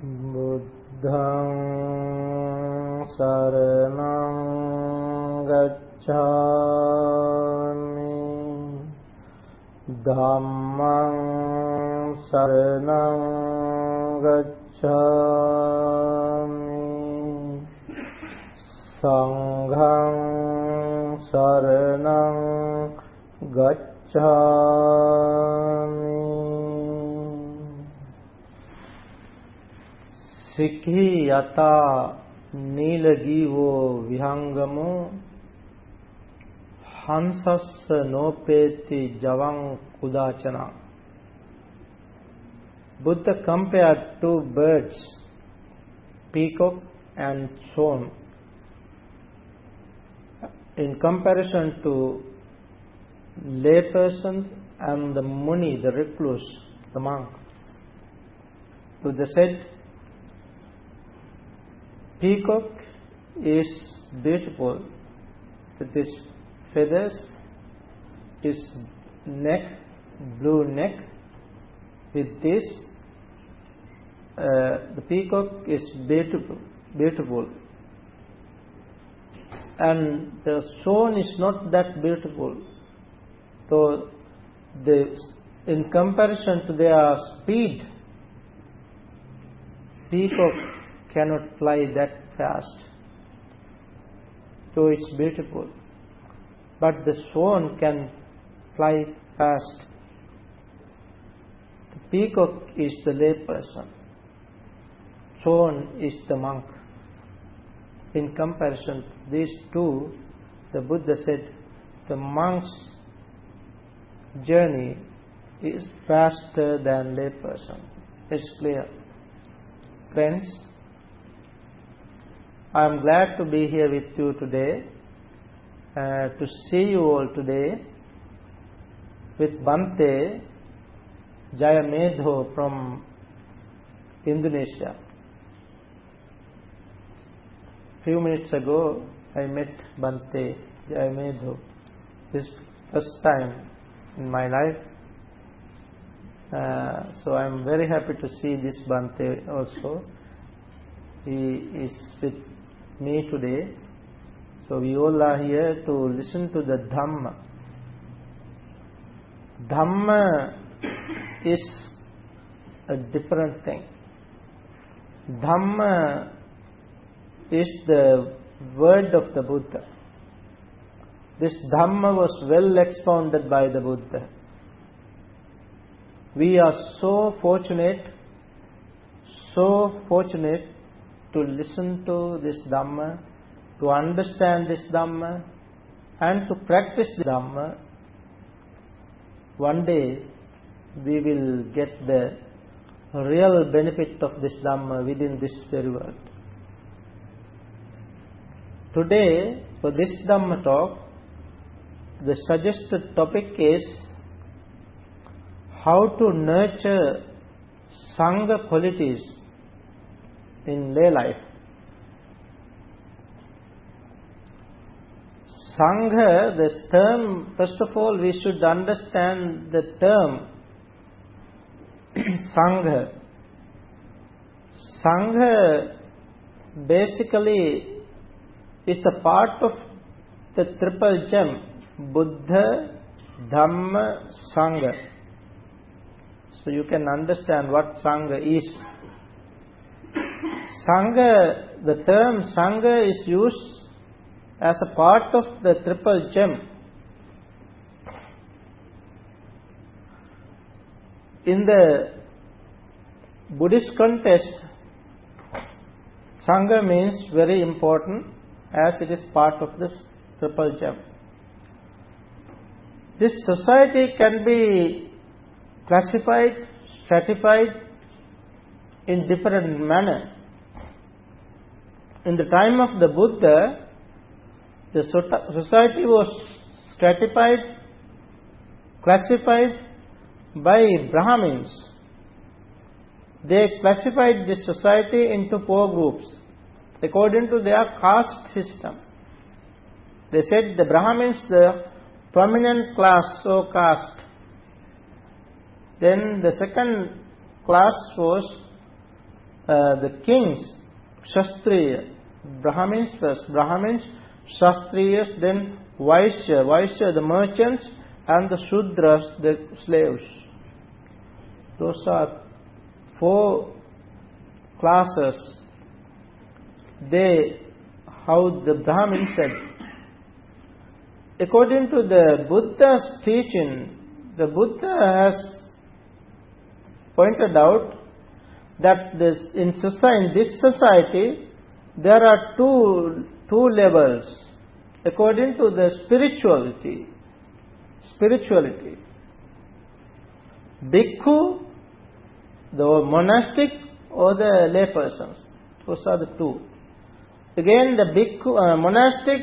Buddhaṃ saraṇaṃ gacchāmi, Dhammaṃ saraṇaṃ gacchāmi, Sanghaṃ saraṇaṃ gacchāmi. Sikhi yata nīlagivo vihangamo hansassa nopeti javaṃ kudācana. Buddha compared two birds, peacock and swan, in comparison to layperson and the muni, the recluse, the monk. Buddha said, peacock is beautiful with its feathers, its neck, blue neck. With this, the peacock is beautiful, and the swan is not that beautiful. So, in comparison to their speed, peacock cannot fly that fast, so it's beautiful. But the swan can fly fast. The peacock is the layperson, swan is the monk. In comparison to these two, the Buddha said the monk's journey is faster than layperson. It's clear. Friends, I am glad to be here with you today, to see you all today with Bhante T.Seelananda from Indonesia. Few minutes ago, I met Bhante T.Seelananda. This is first time in my life. So I am very happy to see this Bhante also. He is with me today. So we all are here to listen to the Dhamma. Dhamma is a different thing. Dhamma is the word of the Buddha. This Dhamma was well expounded by the Buddha. We are so fortunate to listen to this Dhamma, to understand this Dhamma, and to practice the Dhamma. One day we will get the real benefit of this Dhamma within this very world. Today, for this Dhamma talk, the suggested topic is how to nurture sangha qualities in lay life. Sangha, this term, first of all, we should understand the term sangha. Sangha basically is the part of the triple gem, Buddha, Dhamma, Sangha. So you can understand what Sangha is. Sangha, the term Sangha is used as a part of the triple gem. In the Buddhist context, Sangha means very important as it is part of this triple gem. This society can be classified, stratified in different manner. In the time of the Buddha, the society was stratified, classified by Brahmins. They classified this society into 4 groups according to their caste system. They said the Brahmins, the prominent class or caste. Then the second class was the kings, Kshatriya, Brahmins first, Brahmins, Kshatriyas, then Vaishya, Vaishya the merchants, and the Shudras, the slaves. Those are 4 classes. How the Brahmin said. According to the Buddha's teaching, the Buddha has pointed out that in this society there are two levels according to the spirituality. Bhikkhu, the monastic, or the lay persons. Those are the two. Again, the bhikkhu, monastic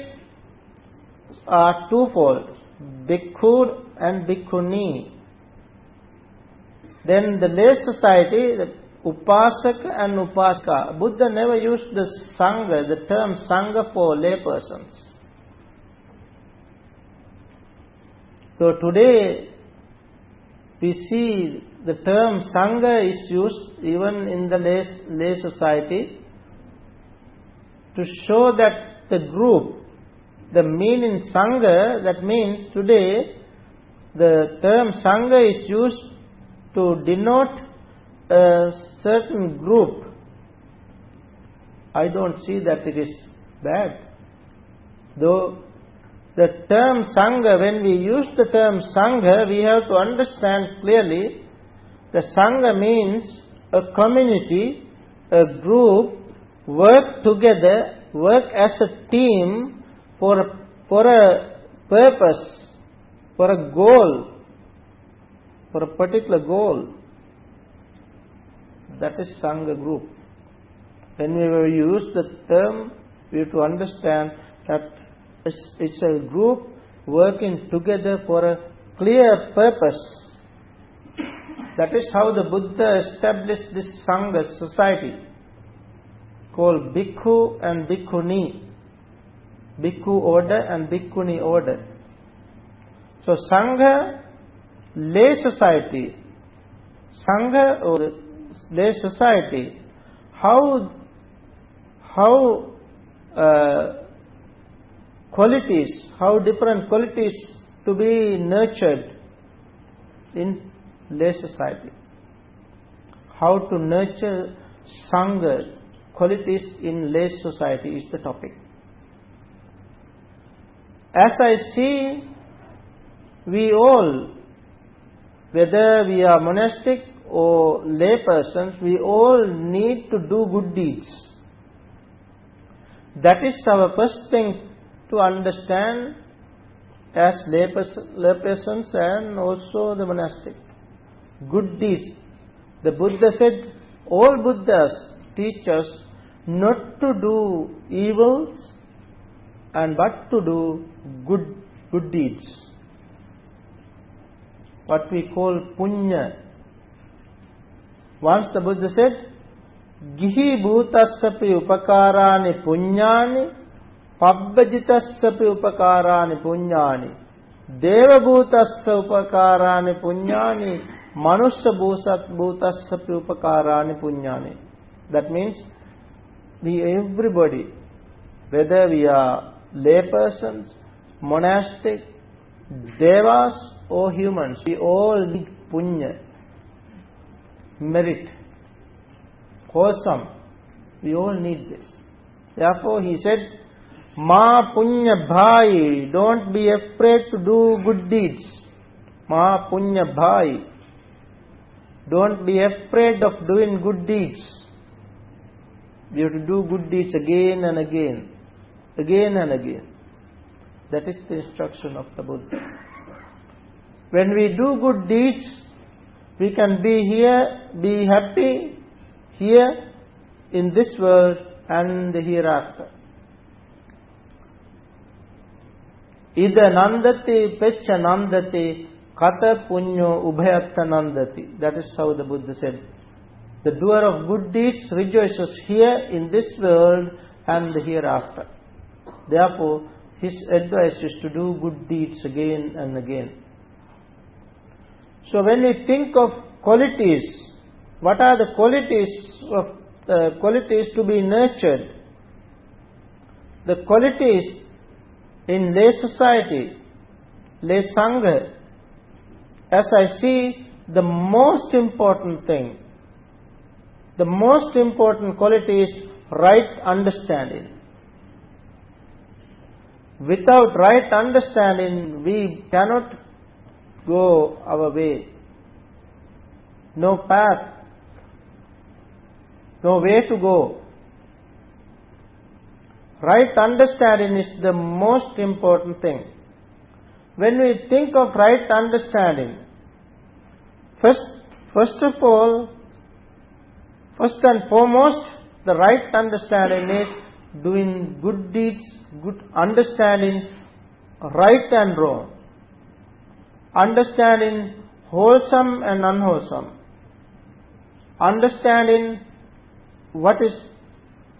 are twofold, bhikkhu and bhikkhuni. Then the lay society, the upasaka and upasaka. Buddha never used the sangha, the term sangha for lay persons. So today we see the term sangha is used even in the lay society to show that the group, the meaning sangha, that means today the term sangha is used to denote a certain group. I don't see that it is bad. Though the term sangha, when we use the term sangha, we have to understand clearly the sangha means a community, a group, work together, work as a team for a purpose, for a goal, for a particular goal. That is sangha group. When we use the term, we have to understand that it's a group working together for a clear purpose. That is how the Buddha established this sangha society called bhikkhu and bhikkhuni. Bhikkhu order and bhikkhuni order. So sangha, lay society. Sangha or lay society, how qualities, how different qualities to be nurtured in lay society. How to nurture sangha qualities in lay society is the topic. As I see, we all, whether we are monastic or lay persons, we all need to do good deeds. That is our first thing to understand as lay persons and also the monastic. Good deeds. The Buddha said, all Buddhas teach us not to do evils but to do good deeds. What we call punya. Once the Buddha said, Gihi bhutassapi upakarani punyani, pabbajitasapi upakarani punyani, deva bhutassa upakarani punyani, manusya bhutassapi upakarani punyani. That means everybody, whether we are lay persons, monastic, devas or humans, we all need punya, merit, wholesome. We all need this. Therefore he said, Ma punya bhai, don't be afraid to do good deeds. Ma punya bhai, don't be afraid of doing good deeds. We have to do good deeds again and again, again and again. That is the instruction of the Buddha. When we do good deeds, we can be happy here in this world and the hereafter. Ida nandati pecha nandati kata punyo ubhayatta nandati. That is how the Buddha said. The doer of good deeds rejoices here in this world and the hereafter. Therefore, his advice is to do good deeds again and again. So when we think of qualities, what are the qualities of qualities to be nurtured. The qualities in lay society, lay sangha, as I see, the most important thing, the most important quality is right understanding. Without right understanding, we cannot go our way. No path, no way to go. Right understanding is the most important thing. When we think of right understanding, first and foremost, the right understanding is doing good deeds, good understanding right and wrong, understanding wholesome and unwholesome, understanding what is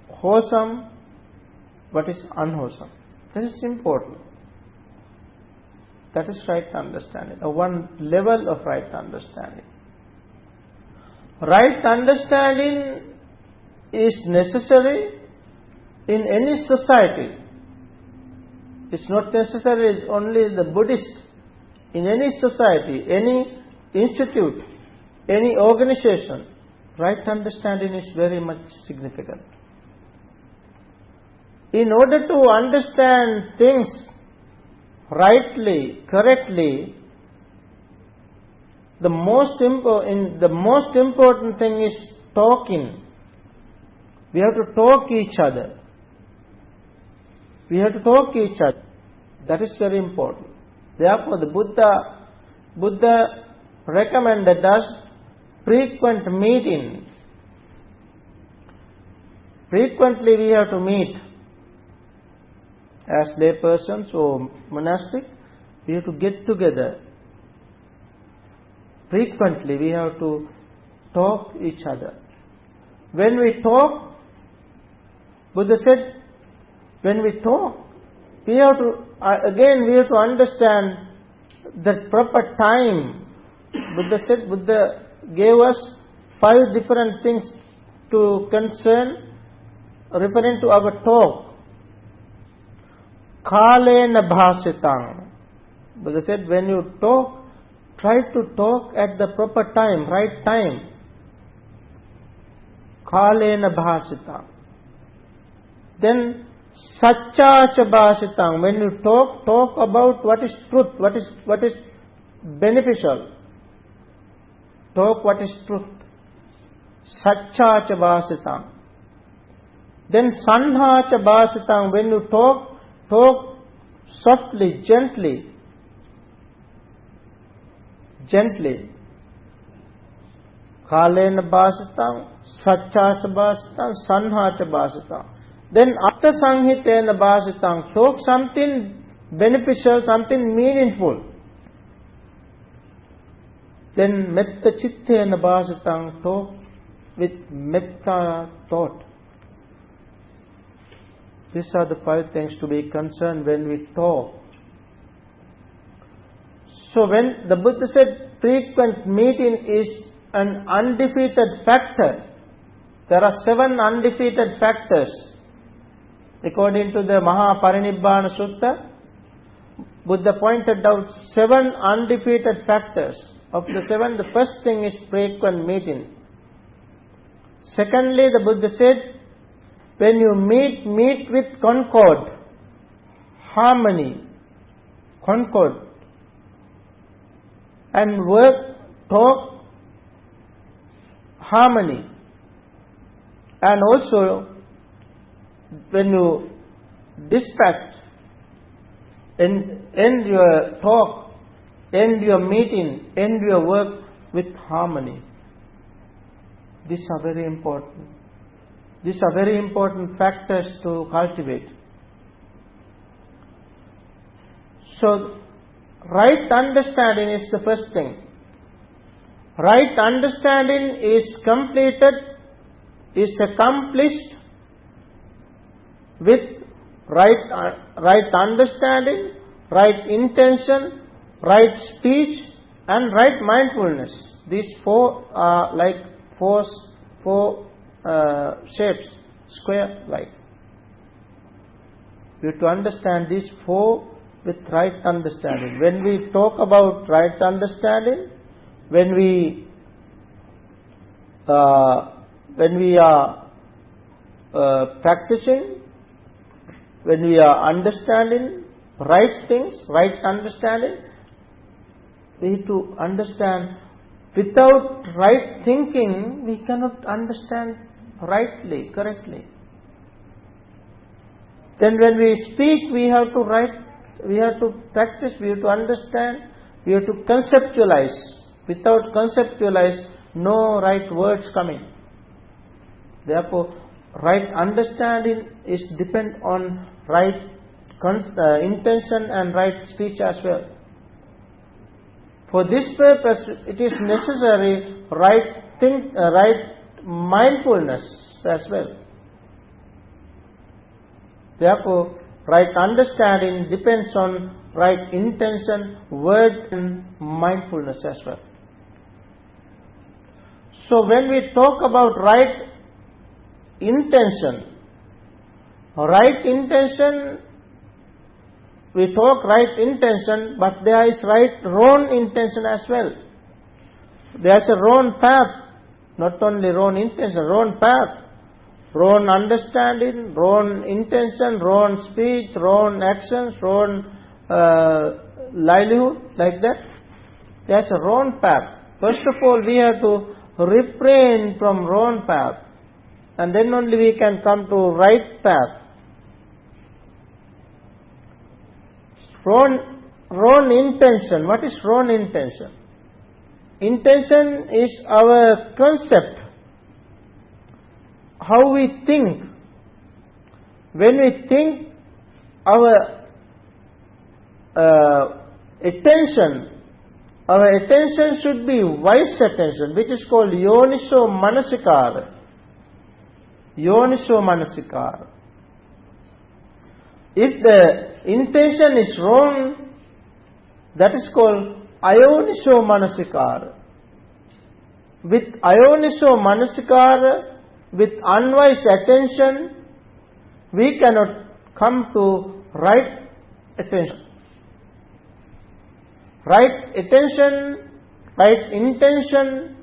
wholesome, what is unwholesome. This is important. That is right understanding, one level of right understanding. Right understanding is necessary in any society. It's not necessary only the Buddhist. In any society, any institute, any organization, right understanding is very much significant. In order to understand things rightly, correctly, the most important thing is talking. We have to talk each other. We have to talk each other. That is very important. Therefore, the Buddha recommended us frequent meeting. Frequently we have to meet. As lay persons or monastic, we have to get together. Frequently we have to talk each other. When we talk, Buddha said, when we talk, we have to understand the proper time. Buddha gave us 5 different things to concern referring to our talk. Kalena bhasitang. Buddha said, when you talk, try to talk at the proper time, right time. Kalena bhasitang. Then Satchacha bhasitang. When you talk about what is truth, what is beneficial. Talk what is truth. Satchacha bhasitang. Then Sanhacha bhasitang. When you talk softly, gently. Kalena bhasitang, Satchacha bhasitang, Sanhacha bhasitang. Then after Sanghitena bhasitang, talk something beneficial, something meaningful. Then Metta Chittena bhasitang, talk with metta thought. These are the 5 things to be concerned when we talk. So when the Buddha said frequent meeting is an undefeated factor, there are 7 undefeated factors. According to the Mahaparinibbana Sutta, Buddha pointed out 7 undefeated factors. Of the 7, the first thing is frequent meeting. Secondly, the Buddha said, when you meet with concord, harmony, concord, and talk, harmony. And also, when you dispatch, end your talk, end your meeting, end your work with harmony. These are very important. These are very important factors to cultivate. So, right understanding is the first thing. Right understanding is accomplished with right understanding, right intention, right speech, and right mindfulness. These 4 are like four shapes, square, like. We have to understand these four with right understanding. When we talk about right understanding, when we are practicing, when we are understanding right things, right understanding, we need to understand. Without right thinking, we cannot understand rightly, correctly. Then when we speak, we have to practice, we have to understand, we have to conceptualize. Without conceptualize, no right words coming. Therefore, right understanding is depend on right intention and right speech as well. For this purpose, it is necessary right mindfulness as well. Therefore, right understanding depends on right intention, word and mindfulness as well. So when we talk about right intention, we talk right intention, but there is wrong intention as well. There is a wrong path, not only wrong intention, wrong path. Wrong understanding, wrong intention, wrong speech, wrong actions, wrong livelihood, like that. There's a wrong path. First of all, we have to refrain from wrong path, and then only we can come to right path. Wrong intention. What is wrong intention? Intention is our concept. How we think. When we think, our attention should be wise attention, which is called yoniso manasikara. Yoniso manasikara. If the intention is wrong, that is called ayoniso manasikara. With ayoniso manasikara, with unwise attention, we cannot come to right attention. Right attention, right intention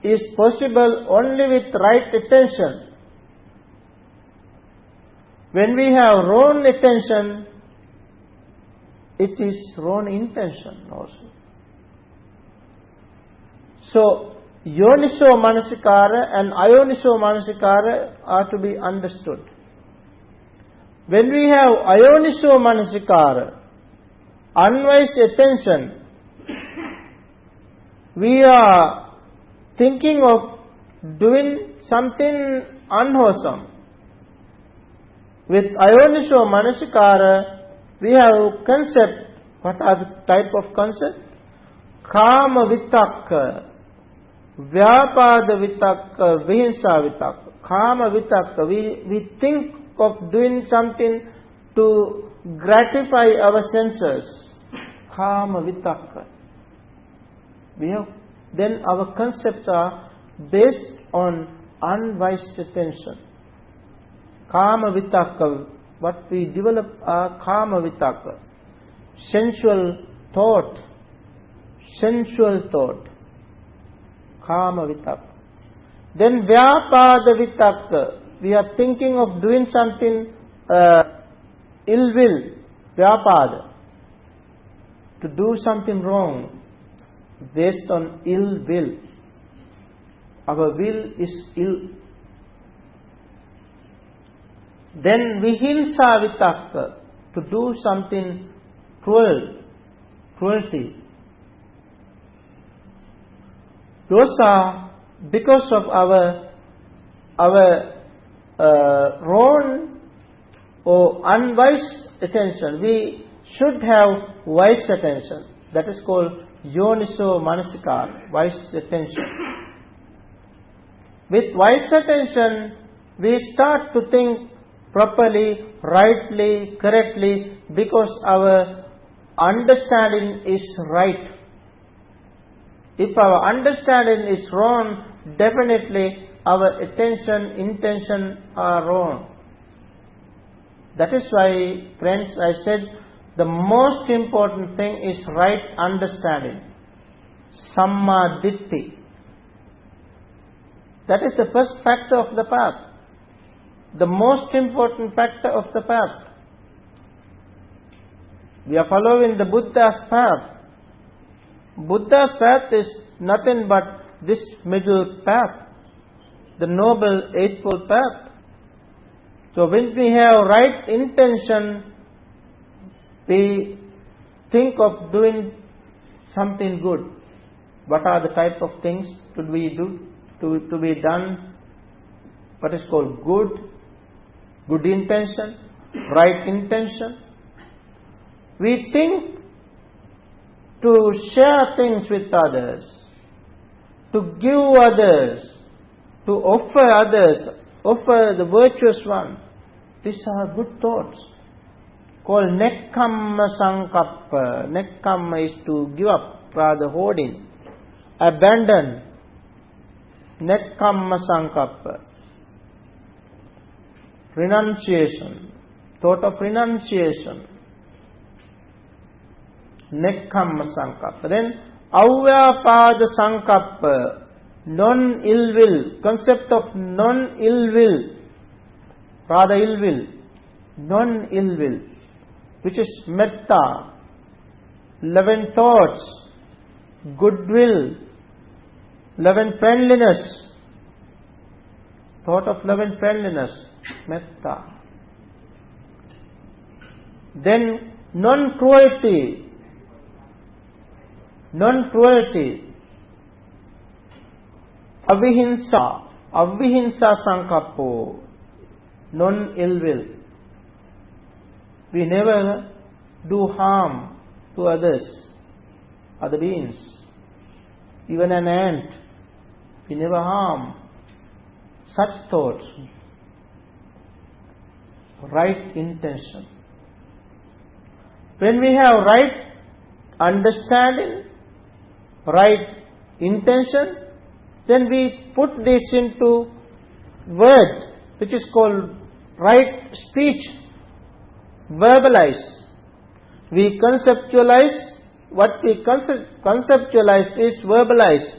is possible only with right attention. When we have wrong attention, it is wrong intention also. So, yoniso manasikara and ayoniso manasikara are to be understood. When we have ayoniso manasikara, unwise attention, we are thinking of doing something unwholesome. With ayoniso manasikara, we have concept. What are the type of concept? Kama vitakka, Vyapada vitakka, vihinsa vitakka. Kama vitakka, we think of doing something to gratify our senses. Kama vitakka. Then our concepts are based on unwise attention. Kama vitakka, what we develop are kama vitakka. Sensual thought. Kama vitakka. Then vyapada vitakka, we are thinking of doing something ill will, vyapada, to do something wrong based on ill will. Our will is ill. Then vihinsa vitakka, to do something cruelty. Those are because of our wrong or unwise attention. We should have wise attention. That is called yoniso manasikara, wise attention. With wise attention, we start to think properly, rightly, correctly, because our understanding is right. If our understanding is wrong, definitely our attention, intention are wrong. That is why, friends, I said the most important thing is right understanding. Samma Ditti. That is the first factor of the path. The most important factor of the path. We are following the Buddha's path. Buddha's path is nothing but this middle path, the Noble Eightfold Path. So when we have right intention, we think of doing something good. What are the type of things to be done? What is called good intention, right intention. We think to share things with others, to give others, to offer the virtuous one. These are good thoughts, called Nekkamma Sankappa. Nekkamma is to give up, rather hoarding, abandon. Nekkamma Sankappa. Renunciation, thought of renunciation. Nekkamma Sankappa. Then Avyapada Sankappa, non-ill will, concept of non-ill will, rather ill will, non-ill will, which is metta, loving thoughts, goodwill, loving friendliness, thought of loving friendliness, metta. Then non-cruelty, avihimsa sankappo, non-ill will. We never do harm to others, other beings, even an ant. We never harm. Such thoughts, right intention. When we have right understanding, right intention, then we put this into word, which is called right speech, verbalize. We conceptualize, what we conceptualize is verbalize.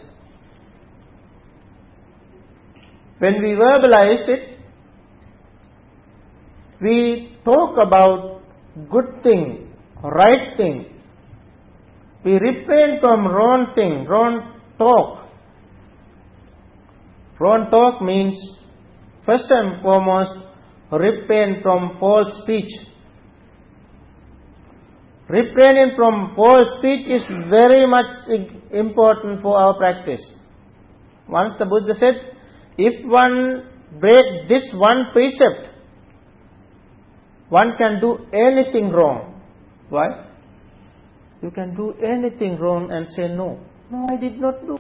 When we verbalize it, we talk about good thing, right thing. We refrain from wrong thing, wrong talk. Wrong talk means, first and foremost, refrain from false speech. Refraining from false speech is very much important for our practice. Once the Buddha said, if one breaks this one precept, one can do anything wrong. Why? You can do anything wrong and say, no, I did not do.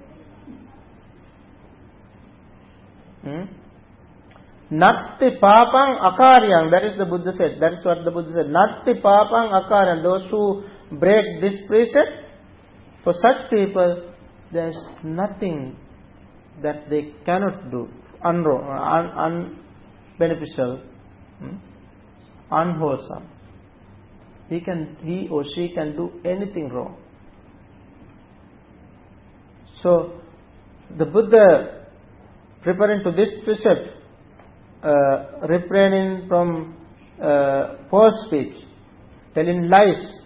Natti papang akaryang, that is the Buddha said, that is what the Buddha said. Natti papang akaryang, those who break this precept, for such people, there is nothing that they cannot do, unbeneficial, unwholesome. He or she can do anything wrong. So, the Buddha, referring to this precept, refraining from false speech, telling lies,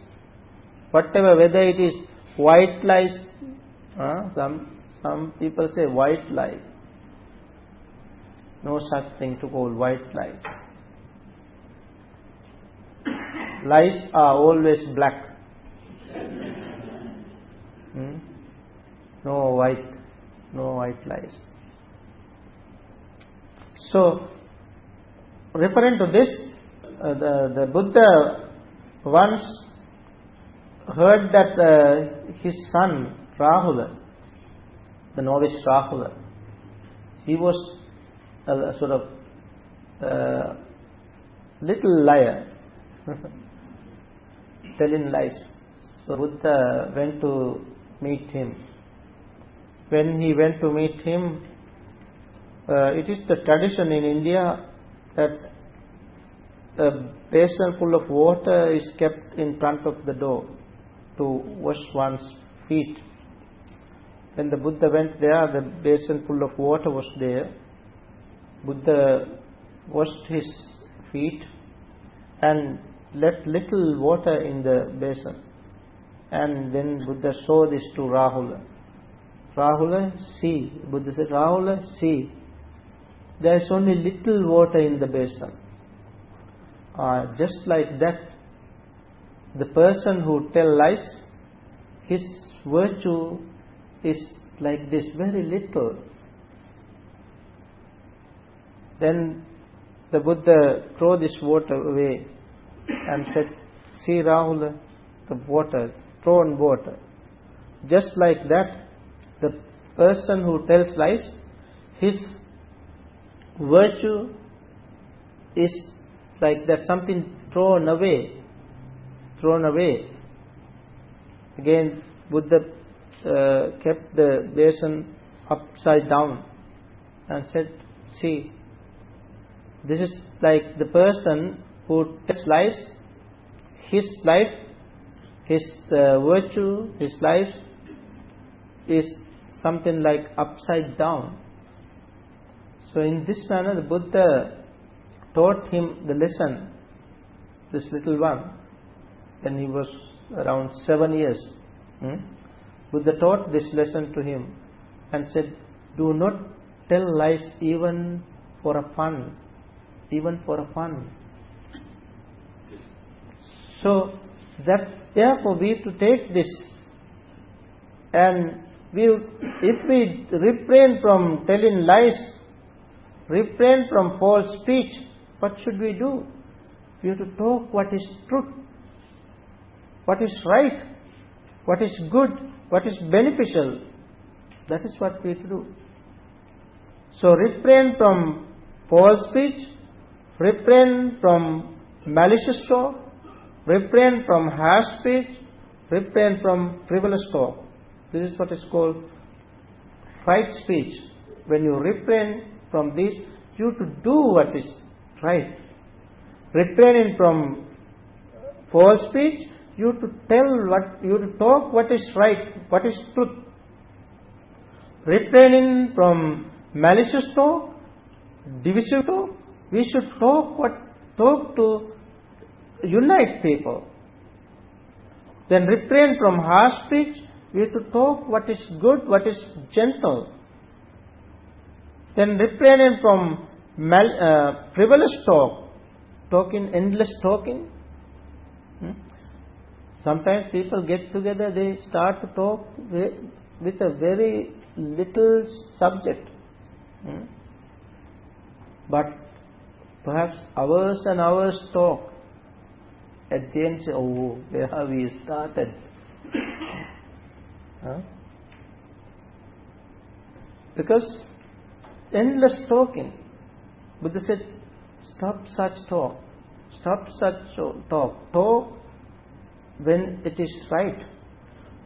whatever, whether it is white lies, some people say white lie. No such thing to call white lies. Lies are always black. No white lies. So, referring to this, the Buddha once heard that his son Rahula, the novice Rahula, he was a sort of little liar, telling lies. So Buddha went to meet him. When he went to meet him, it is the tradition in India that a basin full of water is kept in front of the door to wash one's feet. When the Buddha went there, the basin full of water was there. Buddha washed his feet and let little water in the basin. And then Buddha showed this to Rahula. Rahula, see. Buddha said, Rahula, see. There is only little water in the basin. Just like that, the person who tells lies, his virtue is like this, very little. Then the Buddha threw this water away and said, see Rahula, the water, thrown water. Just like that, the person who tells lies, his virtue is like that, something thrown away. Again, Buddha kept the basin upside down and said, see, this is like the person who tells lies, his life, his virtue, his life is something like upside down. So in this manner, the Buddha taught him the lesson, this little one, when he was around 7 years. Buddha taught this lesson to him and said, do not tell lies even for a fun. Even for a fun. So that therefore we have to take this, and if we refrain from telling lies, refrain from false speech, what should we do? We have to talk what is truth, what is right, what is good, what is beneficial. That is what we have to do. So refrain from false speech, refrain from malicious talk, refrain from harsh speech, refrain from frivolous talk. This is what is called right speech. When you refrain from this, you have to do what is right. Refraining from false speech, you have to you have to talk what is right, what is truth. Refraining from malicious talk, divisive talk, we should talk to unite people. Then refrain from harsh speech, we have to talk what is good, what is gentle. Then refraining from frivolous talk, endless talking. Sometimes people get together, they start to talk with a very little subject. But perhaps hours and hours talk. At the end say, oh, where have we started? Because endless talking. Buddha said, stop such talk. Stop such talk. Talk when it is right.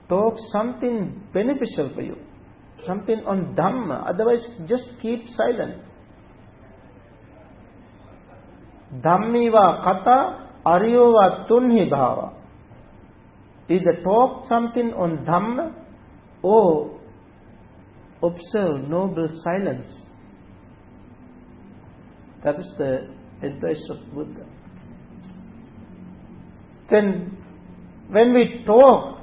Talk something beneficial for you. Something on Dhamma. Otherwise, just keep silent. Dhammiva kata ariyova tunhi bhava. Either talk something on Dhamma or observe noble silence. That is the advice of Buddha. Then when we talk,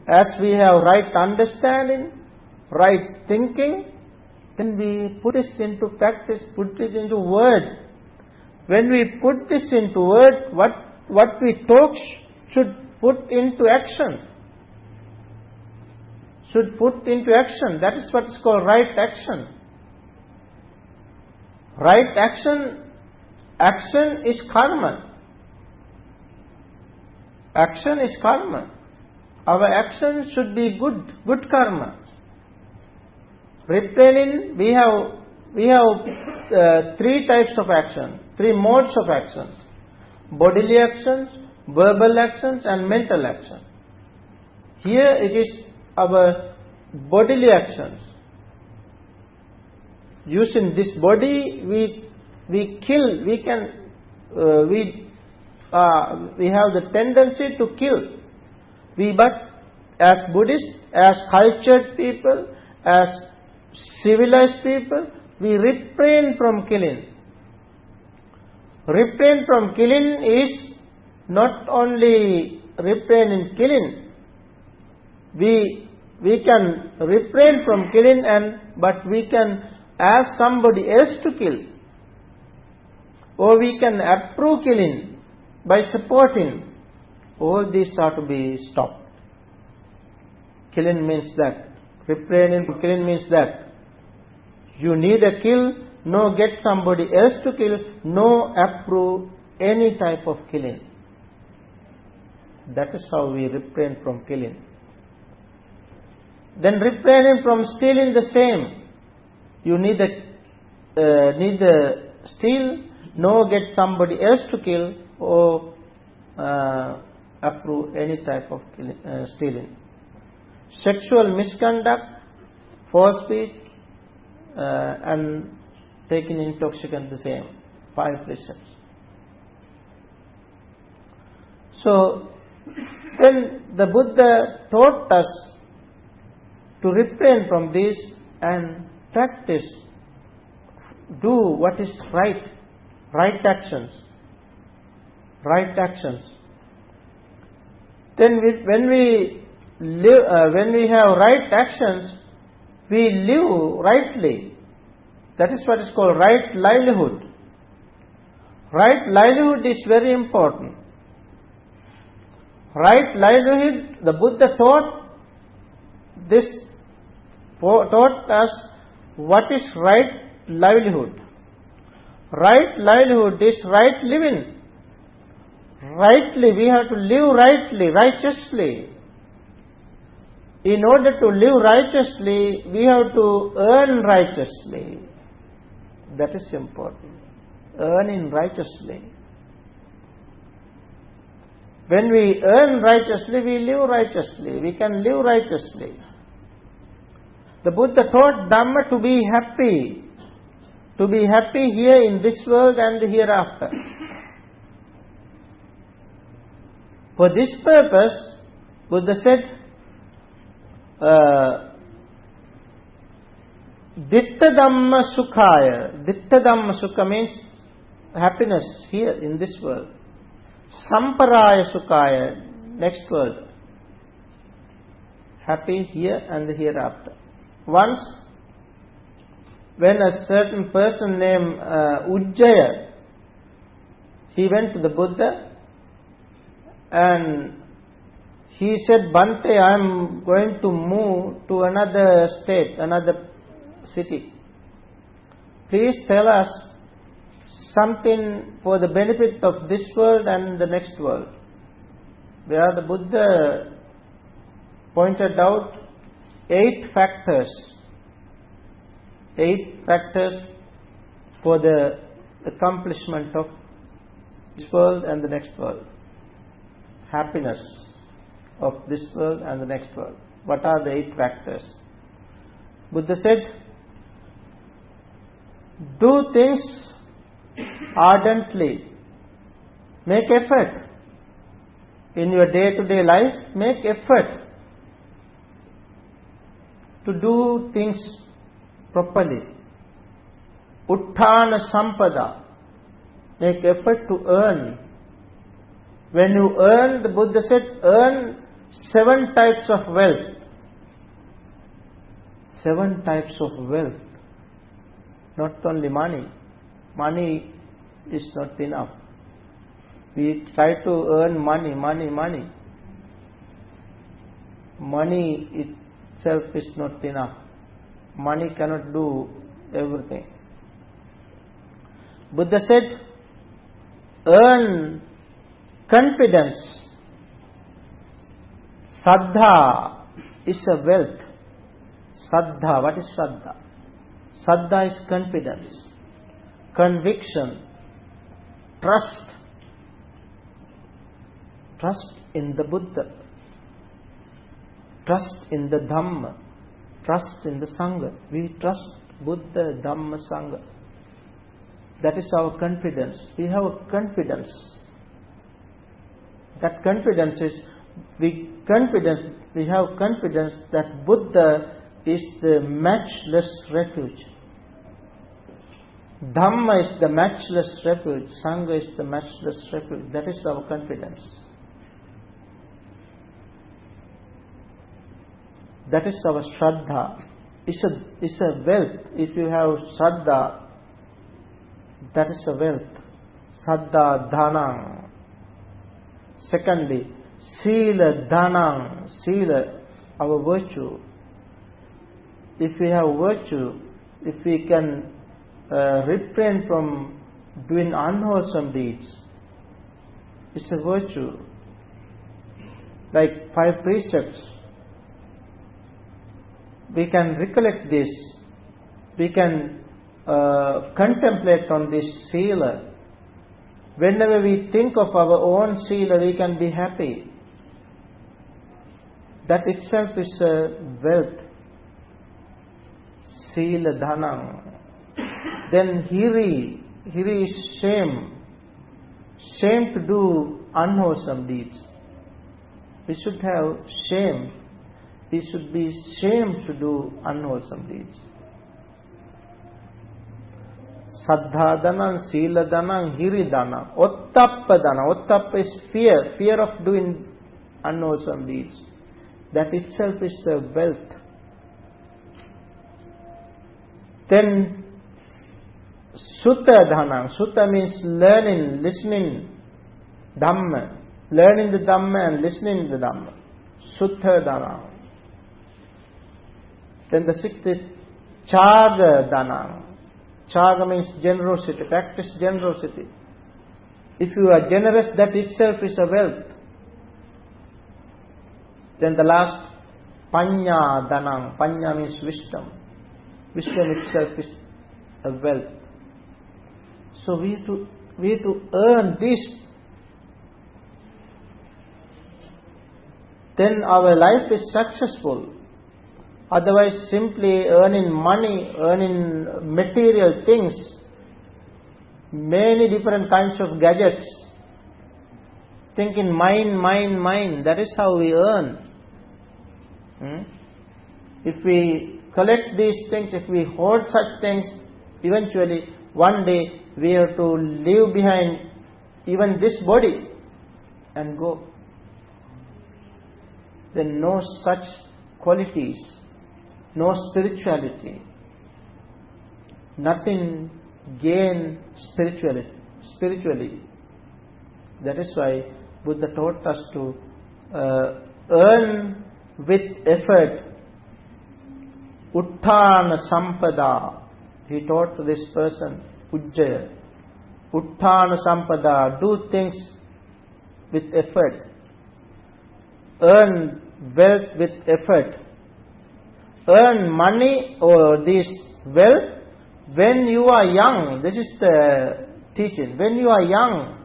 as we have right understanding, right thinking, then we put this into practice, put it into word. When we put this into word, what we talk should put into action. Should put into action. That is what is called right action. Right action. Action is karma. Action is karma. Our action should be good karma. Refraining, we have three types of action, three modes of actions: bodily actions, verbal actions, and mental action. Here it is our bodily actions. using this body, we kill. We have the tendency to kill. But as Buddhists, as cultured people, as civilized people, we refrain from killing. Refrain from killing is not only refrain in killing. We can refrain from killing, but we can ask somebody else to kill, or we can approve killing by supporting. All these are to be stopped. Killing means that. Refraining from killing means that you neither kill nor get somebody else to kill, nor approve any type of killing. That is how we refrain from killing. Then refraining from stealing, the same. You neither steal nor get somebody else to kill or approve any type of stealing. Sexual misconduct, false speech, and taking intoxicant, the same. 5 precepts. So, then the Buddha taught us to refrain from this and practice, do what is right, right actions. Then when we have right actions, we live rightly. That is what is called right livelihood. Right livelihood is very important. Right livelihood, the Buddha taught us what is right livelihood. Right livelihood is right living. Rightly, we have to live rightly, righteously. In order to live righteously, we have to earn righteously. That is important. Earning righteously. When we earn righteously, we live righteously. We can live righteously. The Buddha taught Dhamma to be happy. To be happy here in this world and the hereafter. For this purpose, Buddha said, Ditta Dhamma Sukhaya. Ditta Dhamma Sukha means happiness here in this world. Samparaya Sukhaya, next world. Happy here and the hereafter. Once, when a certain person named Ujjaya, he went to the Buddha and he said, Bhante, I am going to move to another state, another city. Please tell us something for the benefit of this world and the next world. Where the Buddha pointed out 8 factors. 8 factors for the accomplishment of this world and the next world. Happiness of this world and the next world. What are the 8 factors? Buddha said, do things ardently. Make effort. In your day-to-day life, make effort to do things properly. Utthana Sampada. Make effort to earn. When you earn, the Buddha said, earn 7 types of wealth. 7 types of wealth. Not only money. Money is not enough. We try to earn money. Money itself is not enough. Money cannot do everything. Buddha said, earn confidence. Saddha is a wealth. Saddha, what is Saddha? Saddha is confidence, conviction, trust. Trust in the Buddha. Trust in the Dhamma. Trust in the sangha. We trust Buddha, Dhamma, Sangha. That is our confidence. We have a confidence. That confidence is, we have confidence that Buddha is the matchless refuge. Dhamma is the matchless refuge. Sangha is the matchless refuge. That is our confidence. That is our Shraddha. It's a wealth. If you have Shraddha, that is a wealth. Saddha Dhanam. Secondly, Sila Dhanam. Sila, our virtue. If we have virtue, if we can refrain from doing unwholesome deeds, it's a virtue. Like 5 precepts. We can recollect this. We can contemplate on this sila. Whenever we think of our own sila, we can be happy. That itself is a wealth. Sila dhanam. Then hiri. Hiri is shame. Shame to do unwholesome deeds. We should have shame. We should be ashamed to do unwholesome deeds. Saddha dhanam, sila dhanam, hiri dhanam. Ottappa dhanam. Ottappa is fear. Fear of doing unwholesome deeds. That itself is a wealth. Then Sutta dhanam. Sutta means learning, listening Dhamma. Learning the Dhamma and listening the Dhamma. Sutta dhanam. Then the 6th is Chaga dhanam. Chaga means generosity. Practice generosity. If you are generous, that itself is a wealth. Then the last, Panya dhanam. Panya means wisdom. Wisdom itself is a wealth. So we have to earn this. Then our life is successful. Otherwise, simply earning money, earning material things, many different kinds of gadgets, thinking mine, that is how we earn. If we collect these things, if we hoard such things, eventually, one day, we have to leave behind even this body and go. Then no such qualities, no spirituality, nothing gain spiritually. That is why Buddha taught us to earn with effort. Utthana sampada. He taught to this person, Ujjaya. Utthana sampada. Do things with effort. Earn wealth with effort. Earn money or this wealth when you are young. This is the teaching. When you are young,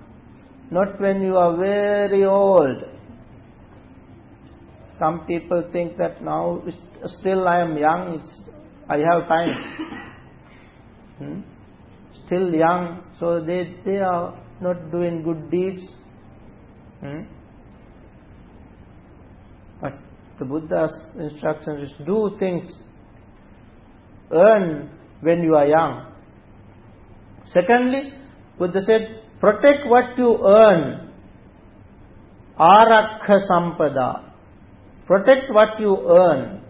not when you are very old. Some people think that now still I am young, I have time. Still young, so they are not doing good deeds. But the Buddha's instructions is do things, earn when you are young. Secondly, Buddha said, protect what you earn. Arakha sampada. Protect what you earn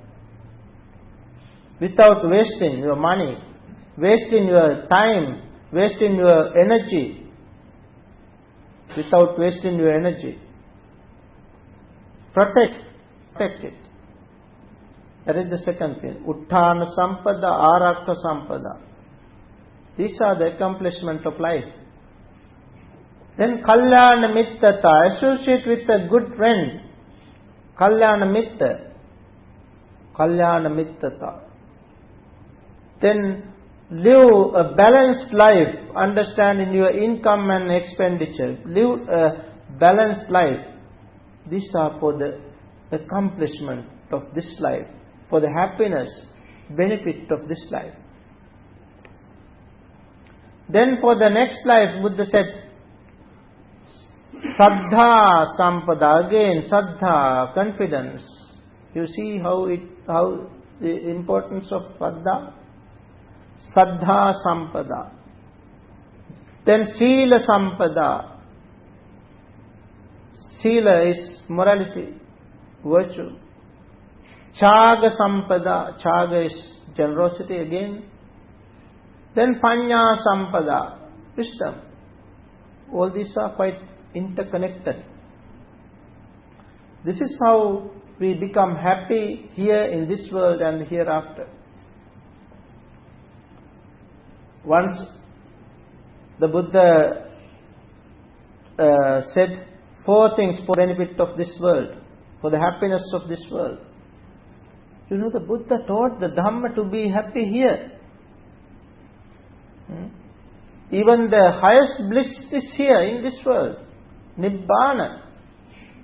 without wasting your money, wasting your time, wasting your energy. Without wasting your energy. Protect it. That is the second thing. Utthana sampada, arakha sampada. These are the accomplishment of life. Then kalyana mittata. Associate with a good friend. Kalyana mitta. Kalyana mittata. Then live a balanced life, understanding your income and expenditure. Live a balanced life. These are for the accomplishment of this life, for the happiness, benefit of this life. Then for the next life, Buddha said, Saddha Sampada, again Saddha, confidence. You see how the importance of Saddha? Saddha Sampada. Then Sila Sampada. Sila is morality, virtue. Chaga Sampada. Chaga is generosity again. Then Panya Sampada, wisdom. All these are quite interconnected. This is how we become happy here in this world and hereafter. Once the Buddha said 4 things for benefit of this world, for the happiness of this world. You know, the Buddha taught the Dhamma to be happy here. Even the highest bliss is here in this world. Nibbana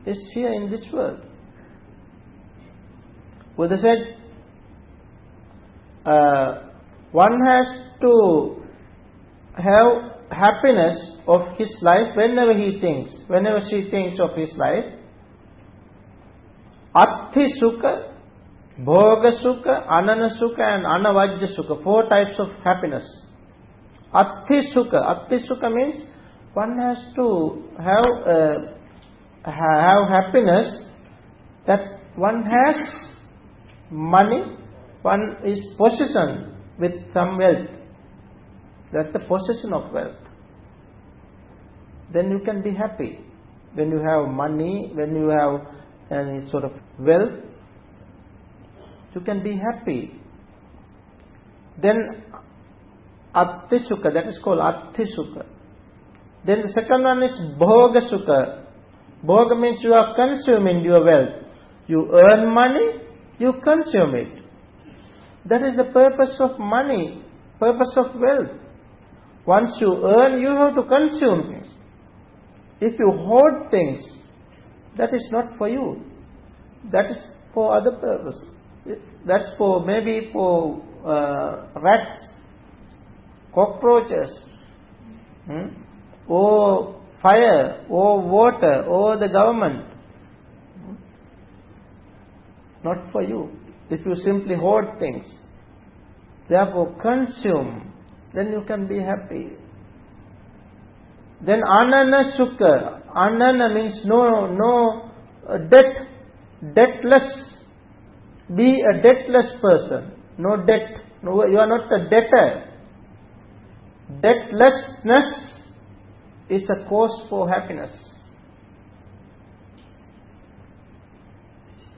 is here in this world. Buddha said, one has to have happiness of his life whenever she thinks of his life. Atti Sukha, Bhoga Sukha, Anana Sukha and Anavajja Sukha. 4 types of happiness. Atti Sukha means one has to have happiness that one has money, one is possession with some wealth. That's the possession of wealth. Then you can be happy. When you have money, when you have any sort of wealth, you can be happy. Then Atti Sukha, that is called Atti Sukha. Then the second one is Bhoga Sukha. Bhoga means you are consuming your wealth. You earn money, you consume it. That is the purpose of money, purpose of wealth. Once you earn, you have to consume things. If you hoard things, that is not for you. That is for other purpose. That's for maybe for rats, cockroaches, or fire, or water, or the government. Not for you. If you simply hoard things, therefore consume, then you can be happy. Then Anana Sukha. Anana means no debt, debtless. Be a debtless person. No debt. No, you are not a debtor. Debtlessness is a cause for happiness.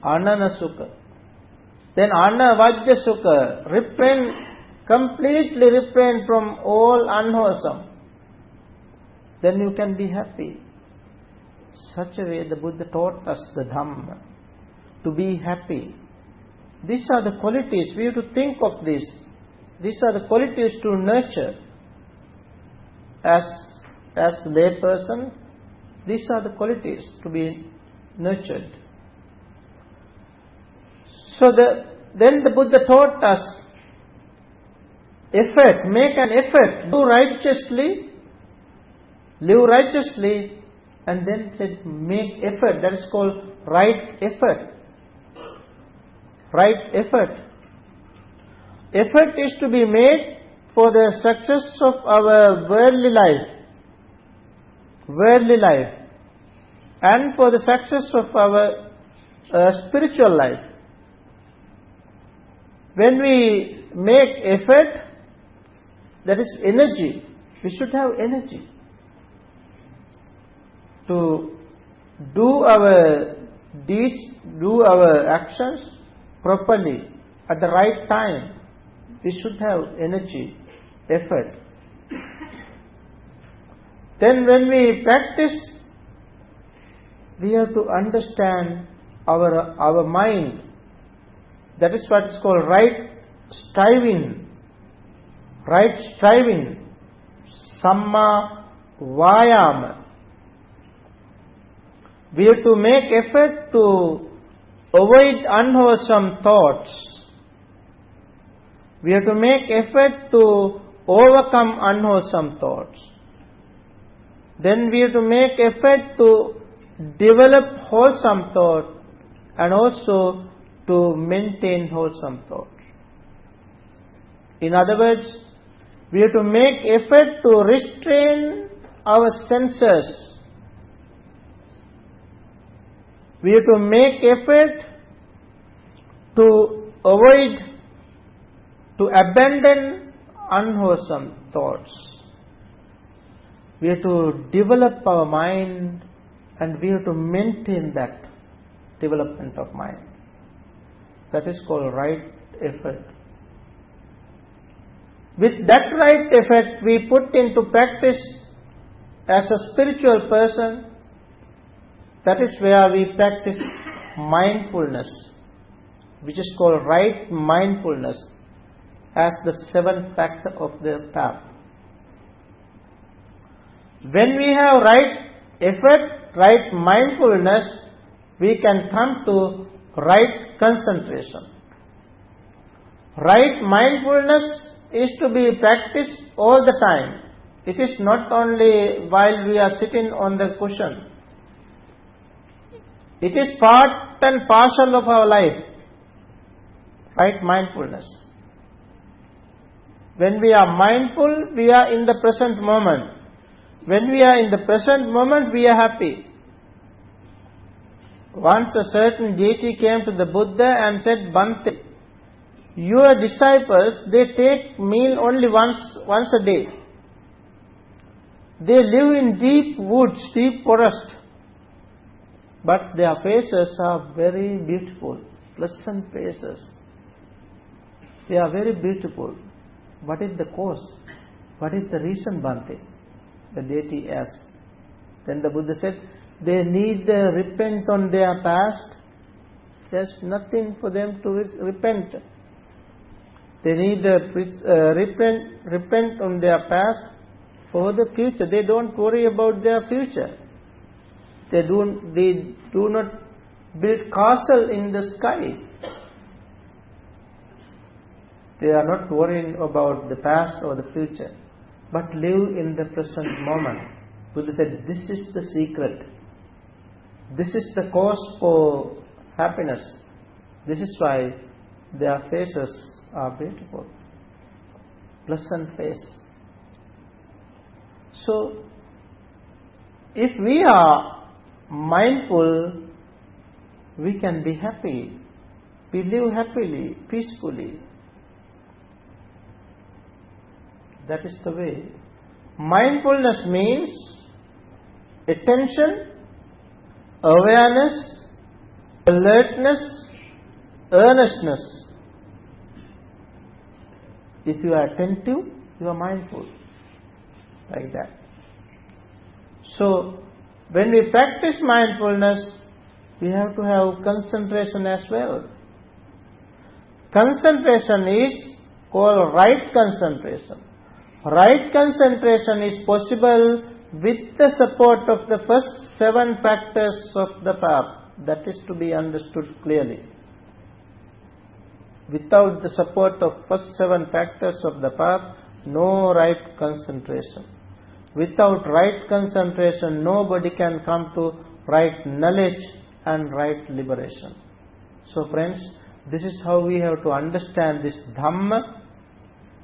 Anana Sukha. Then Anavajja Sukha. Completely refrain from all unwholesome. Then you can be happy. Such a way the Buddha taught us the Dhamma. To be happy. These are the qualities. We have to think of this. These are the qualities to nurture. As lay person, these are the qualities to be nurtured. So then the Buddha taught us effort, make an effort, do righteously, live righteously, and then said make effort. That is called right effort. Right effort. Effort is to be made for the success of our worldly life, and for the success of our spiritual life. When we make effort, that is energy. We should have energy to do our deeds, do our actions properly at the right time. We should have energy, effort. Then when we practice, we have to understand our mind. That is what is called right striving. Right striving. Samma Vayama. We have to make effort to avoid unwholesome thoughts. We have to make effort to overcome unwholesome thoughts. Then we have to make effort to develop wholesome thought and also to maintain wholesome thought. In other words, we have to make effort to restrain our senses. We have to make effort to avoid, to abandon unwholesome thoughts. We have to develop our mind and we have to maintain that development of mind. That is called right effort. With that right effort we put into practice as a spiritual person. That is where we practice mindfulness, which is called right mindfulness, as the seventh factor of the path. When we have right effort, right mindfulness, we can come to right concentration. Right mindfulness is to be practiced all the time. It is not only while we are sitting on the cushion. It is part and parcel of our life. Right mindfulness. When we are mindful, we are in the present moment. When we are in the present moment, we are happy. Once a certain deity came to the Buddha and said, Bhante, your disciples, they take meal only once a day. They live in deep woods, deep forest. But their faces are very beautiful, pleasant faces. They are very beautiful. What is the cause? What is the reason, Bhante? The deity asked. Then the Buddha said, they need repent on their past. There's nothing for them to repent. They need repent on their past for the future. They don't worry about their future. They do not build castle in the sky. They are not worrying about the past or the future, but live in the present moment. Buddha said, this is the secret. This is the cause for happiness. This is why their faces are beautiful. Pleasant face. So, if we are mindful, we can be happy. We live happily, peacefully. That is the way. Mindfulness means attention, awareness, alertness, earnestness. If you are attentive, you are mindful. Like that. So, when we practice mindfulness, we have to have concentration as well. Concentration is called right concentration. Right concentration is possible with the support of the first 7 factors of the path. That is to be understood clearly. Without the support of first 7 factors of the path, no right concentration. Without right concentration, nobody can come to right knowledge and right liberation. So friends, this is how we have to understand this Dhamma.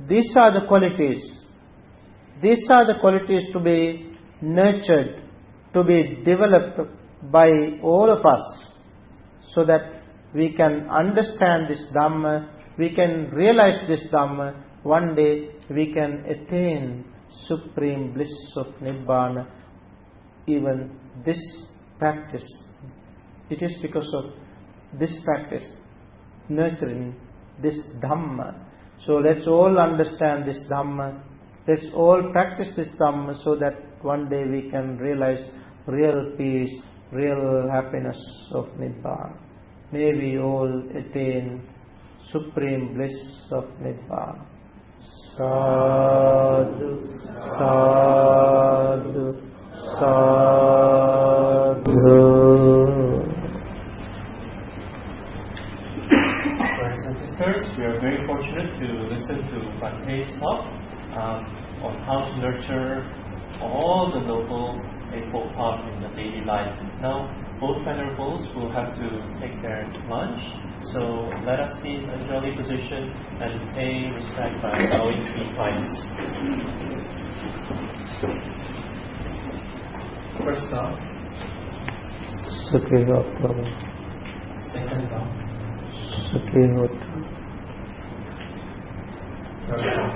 These are the qualities. These are the qualities to be nurtured, to be developed by all of us, so that we can understand this Dhamma, we can realize this Dhamma. One day we can attain supreme bliss of Nibbana. Even this practice, it is because of this practice, nurturing this Dhamma. So let's all understand this Dhamma. Let's all practice this Dhamma so that one day we can realize real peace, real happiness of Nibbana. May we all attain supreme bliss of Nibbana. Sadhu, sadhu, sadhu. Brothers and sisters, we are very fortunate to listen to Bhante's talk. on how to nurture all the noble eightfold path in the daily life. Now, both venerables will have to take their lunch, so let us be in a jolly position and pay respect by bowing 3 times. First bow. Second bow. Third bow.